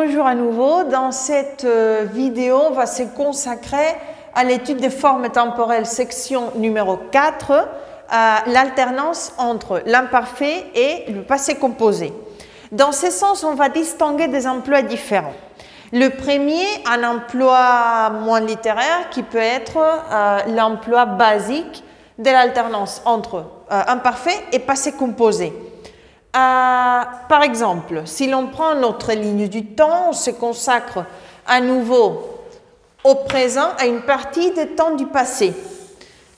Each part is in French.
bonjour à nouveau. Dans cette vidéo, on va se consacrer à l'étude des formes temporelles, section numéro 4, à l'alternance entre l'imparfait et le passé composé. Dans ce sens, on va distinguer des emplois différents. Le premier, un emploi moins littéraire qui peut être l'emploi basique de l'alternance entre imparfait et passé composé. Par exemple, si l'on prend notre ligne du temps, on se consacre à nouveau au présent, à une partie des temps du passé.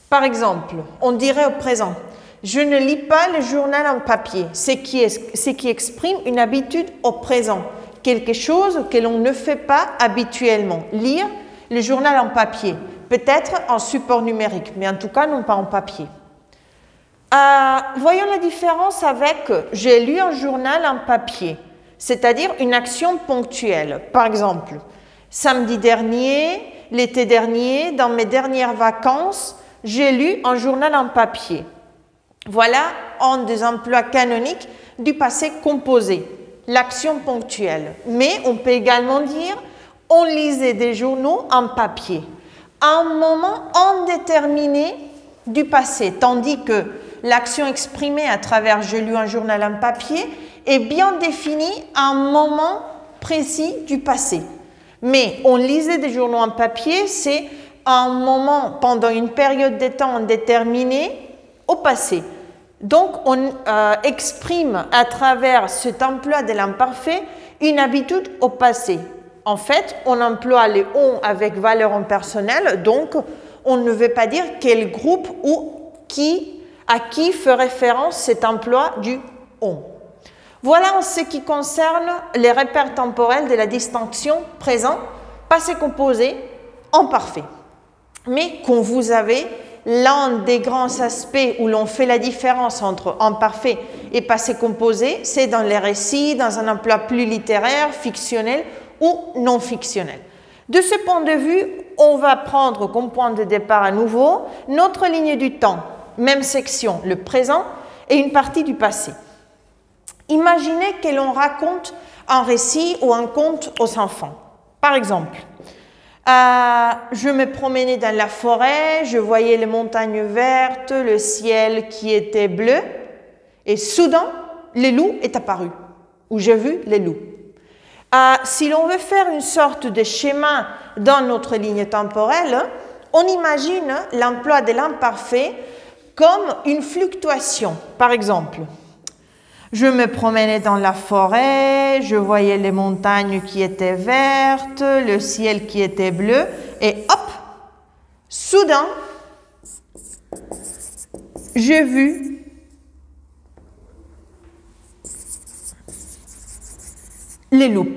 Par exemple, on dirait au présent, je ne lis pas le journal en papier, ce qui exprime une habitude au présent, quelque chose que l'on ne fait pas habituellement. Lire le journal en papier, peut-être en support numérique, mais en tout cas non pas en papier. Voyons la différence avec « j'ai lu un journal en papier », c'est-à-dire une action ponctuelle. Par exemple, samedi dernier, l'été dernier, dans mes dernières vacances, j'ai lu un journal en papier. Voilà un des emplois canoniques du passé composé, l'action ponctuelle. Mais on peut également dire « on lisait des journaux en papier », un moment indéterminé du passé, tandis que l'action exprimée à travers « je lis un journal en papier » est bien définie à un moment précis du passé. Mais on lisait des journaux en papier, c'est un moment pendant une période de temps indéterminée au passé. Donc on exprime à travers cet emploi de l'imparfait une habitude au passé. En fait, on emploie les « on » avec valeur en personnel, donc on ne veut pas dire quel groupe ou à qui fait référence cet emploi du « on ». Voilà en ce qui concerne les repères temporels de la distinction présent, passé composé, imparfait. Mais quand vous avez l'un des grands aspects où l'on fait la différence entre imparfait et passé composé, c'est dans les récits, dans un emploi plus littéraire, fictionnel ou non fictionnel. De ce point de vue, on va prendre comme point de départ à nouveau notre ligne du temps, même section, le présent et une partie du passé. Imaginez que l'on raconte un récit ou un conte aux enfants. Par exemple, je me promenais dans la forêt, je voyais les montagnes vertes, le ciel qui était bleu, et soudain, le loup est apparu, ou j'ai vu les loups. Si l'on veut faire une sorte de schéma dans notre ligne temporelle, on imagine l'emploi de l'imparfait comme une fluctuation. Par exemple, je me promenais dans la forêt, je voyais les montagnes qui étaient vertes, le ciel qui était bleu, et hop, soudain, j'ai vu les loups.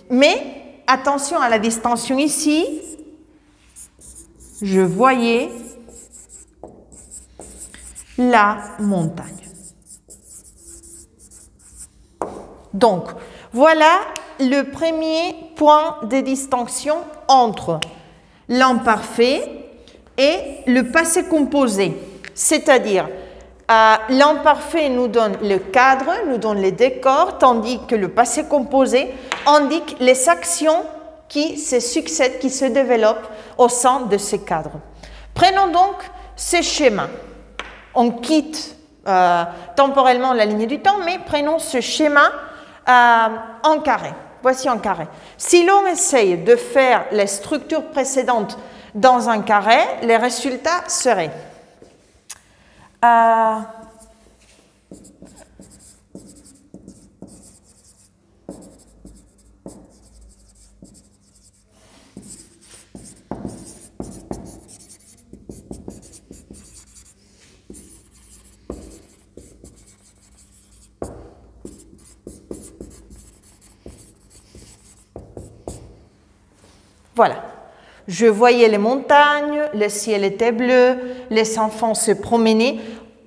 Mais attention à la distinction ici, je voyais la montagne. Donc, voilà le premier point de distinction entre l'imparfait et le passé composé. C'est-à-dire, l'imparfait nous donne le cadre, nous donne les décors, tandis que le passé composé indique les actions qui se succèdent, qui se développent au sein de ces cadres. Prenons donc ce schéma. On quitte temporellement la ligne du temps, mais prenons ce schéma en carré. Voici un carré. Si l'on essaye de faire les structures précédentes dans un carré, les résultats seraient voilà. Je voyais les montagnes, le ciel était bleu, les enfants se promenaient.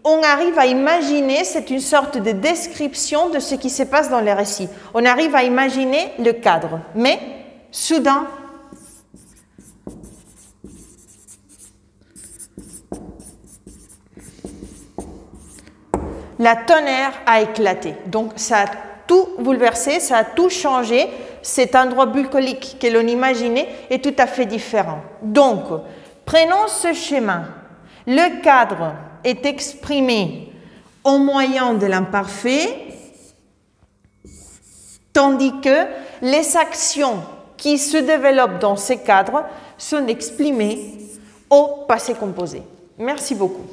On arrive à imaginer, c'est une sorte de description de ce qui se passe dans les récits. On arrive à imaginer le cadre. Mais, soudain, la tonnerre a éclaté. Donc, ça a tout bouleversé, ça a tout changé. cet endroit bucolique que l'on imaginait est tout à fait différent. Donc, prenons ce schéma. Le cadre est exprimé au moyen de l'imparfait, tandis que les actions qui se développent dans ces cadres sont exprimées au passé composé. Merci beaucoup.